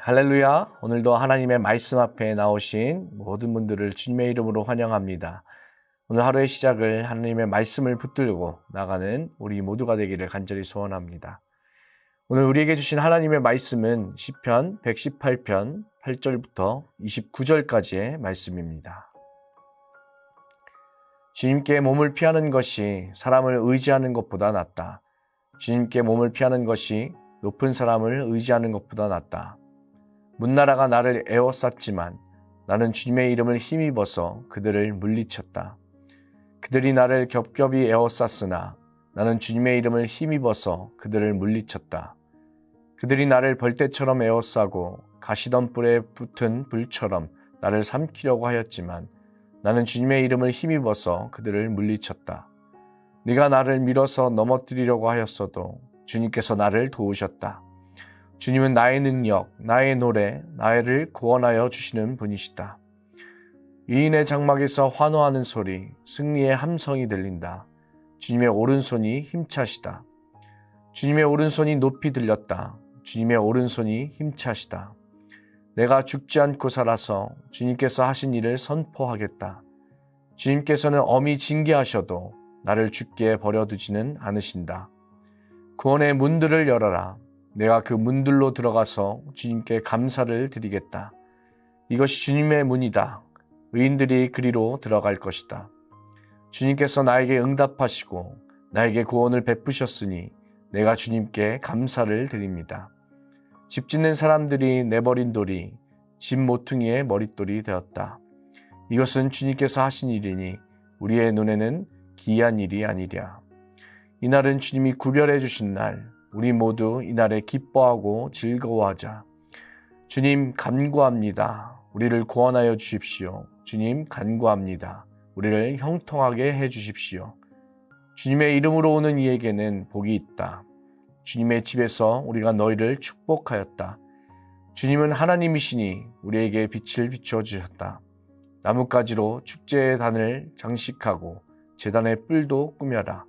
할렐루야. 오늘도 하나님의 말씀 앞에 나오신 모든 분들을 주님의 이름으로 환영합니다. 오늘 하루의 시작을 하나님의 말씀을 붙들고 나가는 우리 모두가 되기를 간절히 소원합니다. 오늘 우리에게 주신 하나님의 말씀은 시편 118편 8절부터 29절까지의 말씀입니다. 주님께 몸을 피하는 것이 사람을 의지하는 것보다 낫다. 주님께 몸을 피하는 것이 높은 사람을 의지하는 것보다 낫다. 문나라가 나를 에워쌌지만 나는 주님의 이름을 힘입어서 그들을 물리쳤다. 그들이 나를 겹겹이 에워쌌으나 나는 주님의 이름을 힘입어서 그들을 물리쳤다. 그들이 나를 벌떼처럼 에워싸고 가시던 뿔에 붙은 불처럼 나를 삼키려고 하였지만 나는 주님의 이름을 힘입어서 그들을 물리쳤다. 네가 나를 밀어서 넘어뜨리려고 하였어도 주님께서 나를 도우셨다. 주님은 나의 능력, 나의 노래, 나를 구원하여 주시는 분이시다. 이인의 장막에서 환호하는 소리, 승리의 함성이 들린다. 주님의 오른손이 힘차시다. 주님의 오른손이 높이 들렸다. 주님의 오른손이 힘차시다. 내가 죽지 않고 살아서 주님께서 하신 일을 선포하겠다. 주님께서는 엄히 징계하셔도 나를 죽게 버려두지는 않으신다. 구원의 문들을 열어라. 내가 그 문들로 들어가서 주님께 감사를 드리겠다. 이것이 주님의 문이다. 의인들이 그리로 들어갈 것이다. 주님께서 나에게 응답하시고 나에게 구원을 베푸셨으니 내가 주님께 감사를 드립니다. 집 짓는 사람들이 내버린 돌이 집 모퉁이의 머릿돌이 되었다. 이것은 주님께서 하신 일이니 우리의 눈에는 기이한 일이 아니랴. 이날은 주님이 구별해 주신 날, 우리 모두 이날에 기뻐하고 즐거워하자. 주님 간구합니다. 우리를 구원하여 주십시오. 주님 간구합니다. 우리를 형통하게 해 주십시오. 주님의 이름으로 오는 이에게는 복이 있다. 주님의 집에서 우리가 너희를 축복하였다. 주님은 하나님이시니 우리에게 빛을 비추어 주셨다. 나뭇가지로 축제의 단을 장식하고 제단의 뿔도 꾸며라.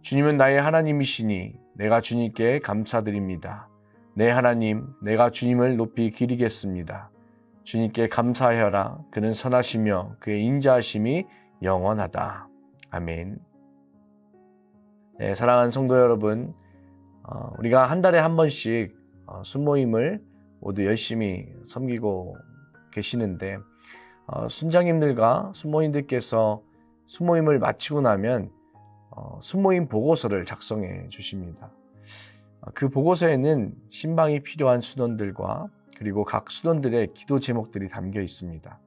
주님은 나의 하나님이시니 내가 주님께 감사드립니다. 내 하나님, 내가 주님을 높이 기리겠습니다. 주님께 감사하여라. 그는 선하시며 그의 인자하심이 영원하다. 아멘. 네, 사랑하는 성도 여러분, 우리가 한 달에 한 번씩 순모임을 모두 열심히 섬기고 계시는데 순장님들과 순모인들께서 순모임을 마치고 나면 순모임 보고서를 작성해 주십니다. 그 보고서에는 신방이 필요한 수도원들과 그리고 각 수도원들의 기도 제목들이 담겨 있습니다.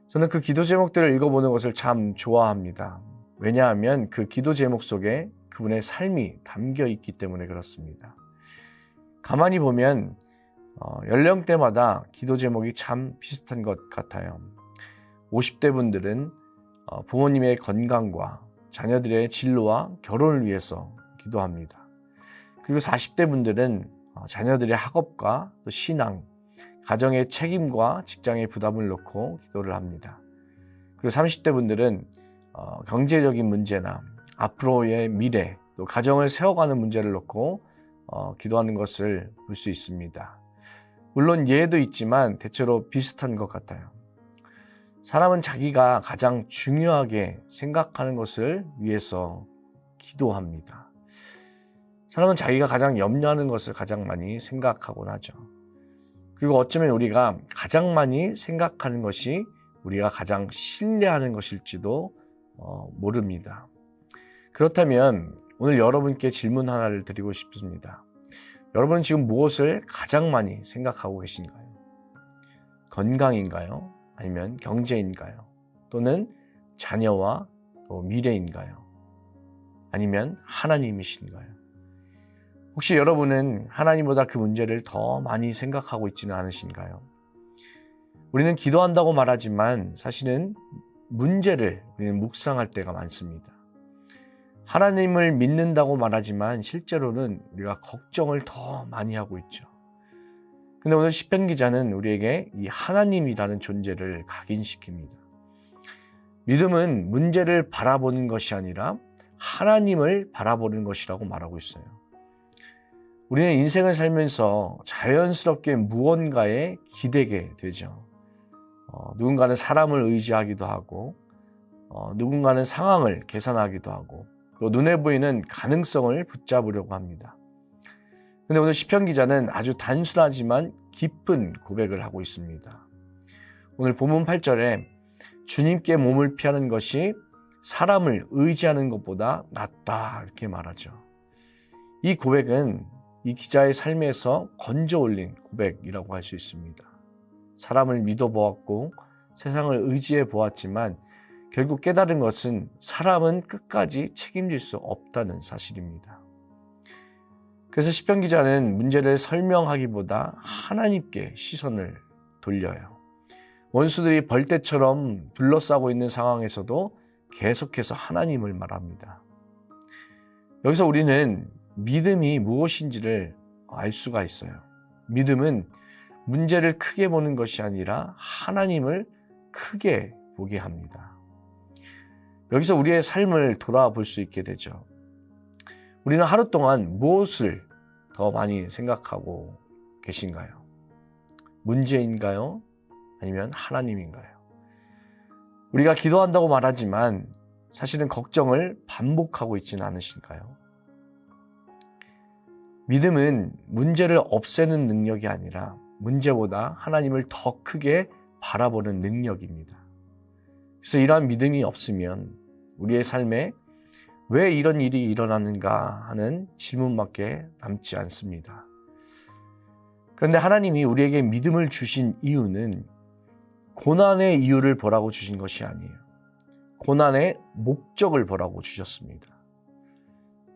저는 그 기도 제목들을 읽어보는 것을 참 좋아합니다. 왜냐하면 그 기도 제목 속에 그분의 삶이 담겨 있기 때문에 그렇습니다. 가만히 보면 연령대마다 기도 제목이 참 비슷한 것 같아요. 50대 분들은 부모님의 건강과 자녀들의 진로와 결혼을 위해서 기도합니다. 그리고 40대 분들은 자녀들의 학업과 또 신앙, 가정의 책임과 직장의 부담을 놓고 기도를 합니다. 그리고 30대 분들은 경제적인 문제나 앞으로의 미래, 또 가정을 세워가는 문제를 놓고 기도하는 것을 볼 수 있습니다. 물론 예도 있지만 대체로 비슷한 것 같아요. 사람은 자기가 가장 중요하게 생각하는 것을 위해서 기도합니다. 사람은 자기가 가장 염려하는 것을 가장 많이 생각하곤 하죠. 그리고 어쩌면 우리가 가장 많이 생각하는 것이 우리가 가장 신뢰하는 것일지도 모릅니다. 그렇다면 오늘 여러분께 질문 하나를 드리고 싶습니다. 여러분은 지금 무엇을 가장 많이 생각하고 계신가요? 건강인가요? 아니면 경제인가요? 또는 자녀와 또 미래인가요? 아니면 하나님이신가요? 혹시 여러분은 하나님보다 그 문제를 더 많이 생각하고 있지는 않으신가요? 우리는 기도한다고 말하지만 사실은 문제를 우리는 묵상할 때가 많습니다. 하나님을 믿는다고 말하지만 실제로는 우리가 걱정을 더 많이 하고 있죠. 근데 오늘 시편 기자는 우리에게 이 하나님이라는 존재를 각인시킵니다. 믿음은 문제를 바라보는 것이 아니라 하나님을 바라보는 것이라고 말하고 있어요. 우리는 인생을 살면서 자연스럽게 무언가에 기대게 되죠. 누군가는 사람을 의지하기도 하고, 누군가는 상황을 계산하기도 하고, 또 눈에 보이는 가능성을 붙잡으려고 합니다. 근데 오늘 시편 기자는 아주 단순하지만 깊은 고백을 하고 있습니다. 오늘 본문 8절에 주님께 몸을 피하는 것이 사람을 의지하는 것보다 낫다 이렇게 말하죠. 이 고백은 이 기자의 삶에서 건져 올린 고백이라고 할 수 있습니다. 사람을 믿어보았고 세상을 의지해 보았지만 결국 깨달은 것은 사람은 끝까지 책임질 수 없다는 사실입니다. 그래서 시편 기자는 문제를 설명하기보다 하나님께 시선을 돌려요. 원수들이 벌떼처럼 둘러싸고 있는 상황에서도 계속해서 하나님을 말합니다. 여기서 우리는 믿음이 무엇인지를 알 수가 있어요. 믿음은 문제를 크게 보는 것이 아니라 하나님을 크게 보게 합니다. 여기서 우리의 삶을 돌아볼 수 있게 되죠. 우리는 하루 동안 무엇을 더 많이 생각하고 계신가요? 문제인가요? 아니면 하나님인가요? 우리가 기도한다고 말하지만 사실은 걱정을 반복하고 있지는 않으신가요? 믿음은 문제를 없애는 능력이 아니라 문제보다 하나님을 더 크게 바라보는 능력입니다. 그래서 이러한 믿음이 없으면 우리의 삶에 왜 이런 일이 일어나는가 하는 질문밖에 남지 않습니다. 그런데 하나님이 우리에게 믿음을 주신 이유는 고난의 이유를 보라고 주신 것이 아니에요. 고난의 목적을 보라고 주셨습니다.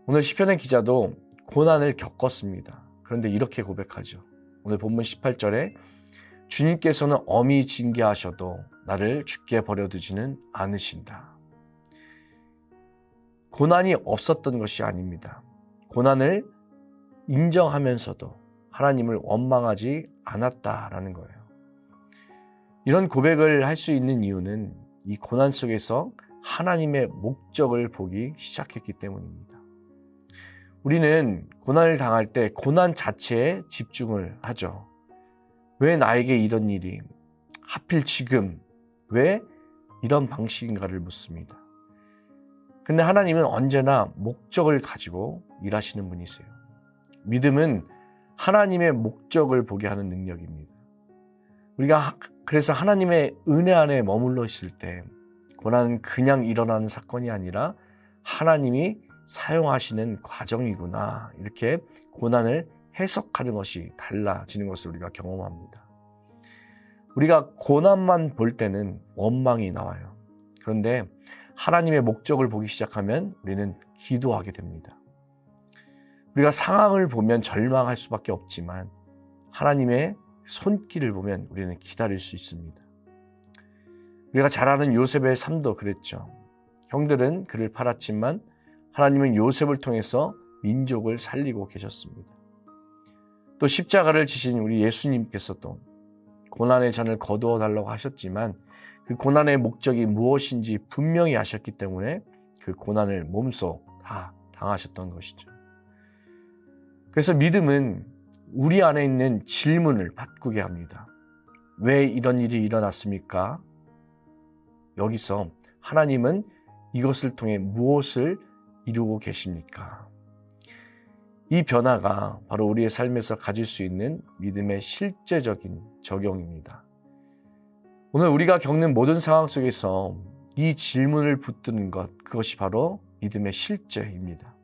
오늘 시편의 기자도 고난을 겪었습니다. 그런데 이렇게 고백하죠. 오늘 본문 18절에 주님께서는 엄히 징계하셔도 나를 죽게 버려두지는 않으신다. 고난이 없었던 것이 아닙니다. 고난을 인정하면서도 하나님을 원망하지 않았다라는 거예요. 이런 고백을 할 수 있는 이유는 이 고난 속에서 하나님의 목적을 보기 시작했기 때문입니다. 우리는 고난을 당할 때 고난 자체에 집중을 하죠. 왜 나에게 이런 일이, 하필 지금, 왜 이런 방식인가를 묻습니다. 근데 하나님은 언제나 목적을 가지고 일하시는 분이세요. 믿음은 하나님의 목적을 보게 하는 능력입니다. 우리가 그래서 하나님의 은혜 안에 머물러 있을 때 고난은 그냥 일어나는 사건이 아니라 하나님이 사용하시는 과정이구나, 이렇게 고난을 해석하는 것이 달라지는 것을 우리가 경험합니다. 우리가 고난만 볼 때는 원망이 나와요. 그런데 하나님의 목적을 보기 시작하면 우리는 기도하게 됩니다. 우리가 상황을 보면 절망할 수밖에 없지만 하나님의 손길을 보면 우리는 기다릴 수 있습니다. 우리가 잘 아는 요셉의 삶도 그랬죠. 형들은 그를 팔았지만 하나님은 요셉을 통해서 민족을 살리고 계셨습니다. 또 십자가를 지신 우리 예수님께서도 고난의 잔을 거두어 달라고 하셨지만 그 고난의 목적이 무엇인지 분명히 아셨기 때문에 그 고난을 몸소 다 당하셨던 것이죠. 그래서 믿음은 우리 안에 있는 질문을 바꾸게 합니다. 왜 이런 일이 일어났습니까? 여기서 하나님은 이것을 통해 무엇을 이루고 계십니까? 이 변화가 바로 우리의 삶에서 가질 수 있는 믿음의 실제적인 적용입니다. 오늘 우리가 겪는 모든 상황 속에서 이 질문을 붙드는 것, 그것이 바로 믿음의 실제입니다.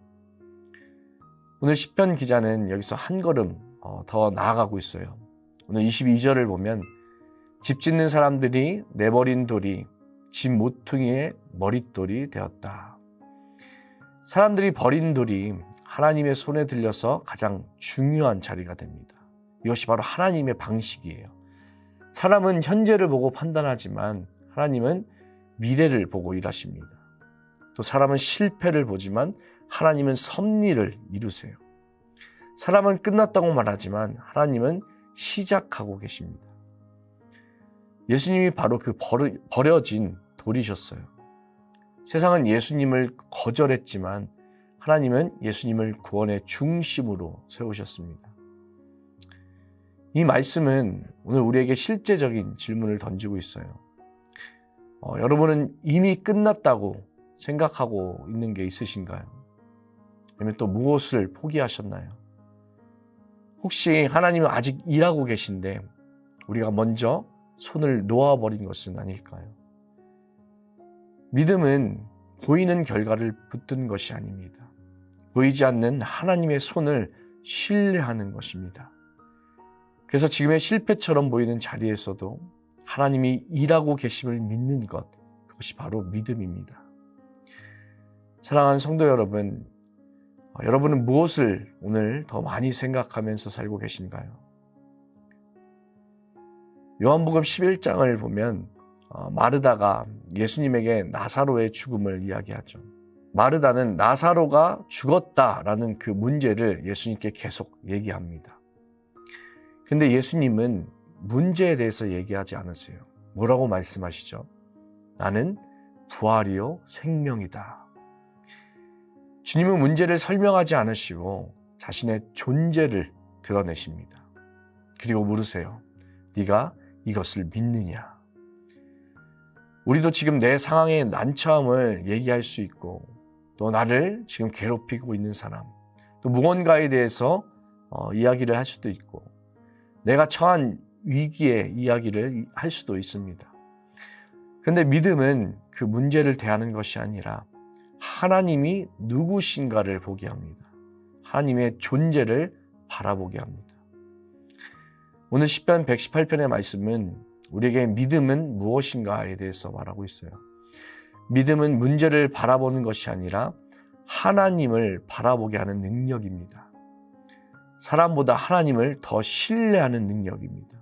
오늘 시편 기자는 여기서 한 걸음 더 나아가고 있어요. 오늘 22절을 보면 집 짓는 사람들이 내버린 돌이 집 모퉁이의 머릿돌이 되었다. 사람들이 버린 돌이 하나님의 손에 들려서 가장 중요한 자리가 됩니다. 이것이 바로 하나님의 방식이에요. 사람은 현재를 보고 판단하지만 하나님은 미래를 보고 일하십니다. 또 사람은 실패를 보지만 하나님은 섭리를 이루세요. 사람은 끝났다고 말하지만 하나님은 시작하고 계십니다. 예수님이 바로 그 버려진 돌이셨어요. 세상은 예수님을 거절했지만 하나님은 예수님을 구원의 중심으로 세우셨습니다. 이 말씀은 오늘 우리에게 실제적인 질문을 던지고 있어요. 여러분은 이미 끝났다고 생각하고 있는 게 있으신가요? 아니면 또 무엇을 포기하셨나요? 혹시 하나님은 아직 일하고 계신데 우리가 먼저 손을 놓아버린 것은 아닐까요? 믿음은 보이는 결과를 붙든 것이 아닙니다. 보이지 않는 하나님의 손을 신뢰하는 것입니다. 그래서 지금의 실패처럼 보이는 자리에서도 하나님이 일하고 계심을 믿는 것, 그것이 바로 믿음입니다. 사랑하는 성도 여러분, 여러분은 무엇을 오늘 더 많이 생각하면서 살고 계신가요? 요한복음 11장을 보면 마르다가 예수님에게 나사로의 죽음을 이야기하죠. 마르다는 나사로가 죽었다라는 그 문제를 예수님께 계속 얘기합니다. 근데 예수님은 문제에 대해서 얘기하지 않으세요. 뭐라고 말씀하시죠? 나는 부활이요 생명이다. 주님은 문제를 설명하지 않으시고 자신의 존재를 드러내십니다. 그리고 물으세요. 네가 이것을 믿느냐? 우리도 지금 내 상황의 난처함을 얘기할 수 있고 또 나를 지금 괴롭히고 있는 사람, 또 무언가에 대해서 이야기를 할 수도 있고 내가 처한 위기의 이야기를 할 수도 있습니다. 그런데 믿음은 그 문제를 대하는 것이 아니라 하나님이 누구신가를 보게 합니다. 하나님의 존재를 바라보게 합니다. 오늘 시편 118편의 말씀은 우리에게 믿음은 무엇인가에 대해서 말하고 있어요. 믿음은 문제를 바라보는 것이 아니라 하나님을 바라보게 하는 능력입니다. 사람보다 하나님을 더 신뢰하는 능력입니다.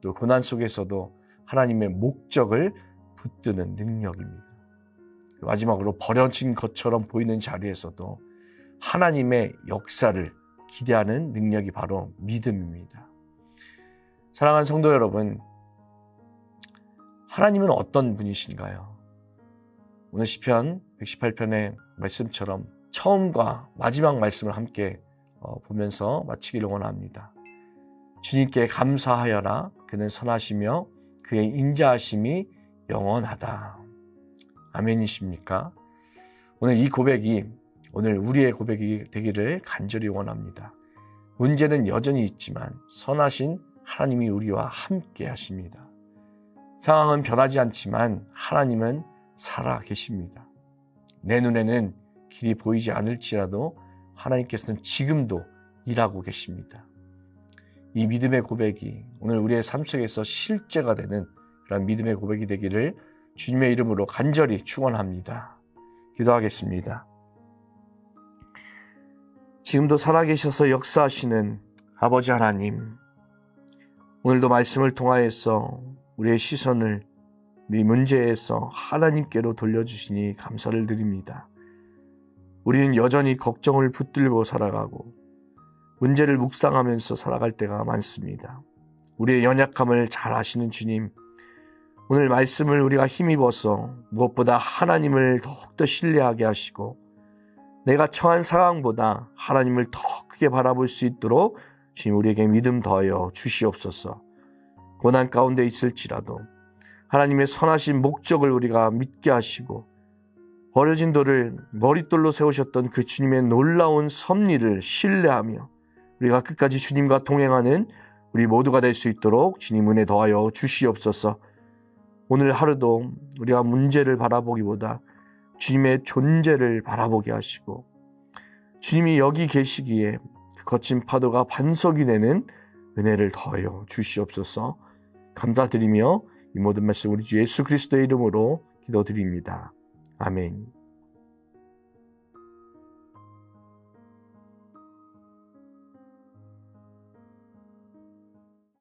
또 고난 속에서도 하나님의 목적을 붙드는 능력입니다. 마지막으로 버려진 것처럼 보이는 자리에서도 하나님의 역사를 기대하는 능력이 바로 믿음입니다. 사랑하는 성도 여러분, 하나님은 어떤 분이신가요? 오늘 시편 118편의 말씀처럼 처음과 마지막 말씀을 함께 보면서 마치기를 원합니다. 주님께 감사하여라. 그는 선하시며 그의 인자하심이 영원하다. 아멘이십니까? 오늘 이 고백이 오늘 우리의 고백이 되기를 간절히 원합니다. 문제는 여전히 있지만 선하신 하나님이 우리와 함께 하십니다. 상황은 변하지 않지만 하나님은 살아 계십니다. 내 눈에는 길이 보이지 않을지라도 하나님께서는 지금도 일하고 계십니다. 이 믿음의 고백이 오늘 우리의 삶 속에서 실제가 되는 그런 믿음의 고백이 되기를 주님의 이름으로 간절히 축원합니다. 기도하겠습니다. 지금도 살아계셔서 역사하시는 아버지 하나님, 오늘도 말씀을 통하여서 우리의 시선을 이 문제에서 하나님께로 돌려주시니 감사를 드립니다. 우리는 여전히 걱정을 붙들고 살아가고 문제를 묵상하면서 살아갈 때가 많습니다. 우리의 연약함을 잘 아시는 주님, 오늘 말씀을 우리가 힘입어서 무엇보다 하나님을 더욱더 신뢰하게 하시고 내가 처한 상황보다 하나님을 더 크게 바라볼 수 있도록 주님 우리에게 믿음 더하여 주시옵소서. 고난 가운데 있을지라도 하나님의 선하신 목적을 우리가 믿게 하시고 버려진 돌을 머릿돌로 세우셨던 그 주님의 놀라운 섭리를 신뢰하며 우리가 끝까지 주님과 동행하는 우리 모두가 될 수 있도록 주님 은혜 더하여 주시옵소서. 오늘 하루도 우리가 문제를 바라보기보다 주님의 존재를 바라보게 하시고 주님이 여기 계시기에 그 거친 파도가 반석이 되는 은혜를 더하여 주시옵소서. 감사드리며 이 모든 말씀 우리 주 예수 그리스도의 이름으로 기도드립니다. 아멘.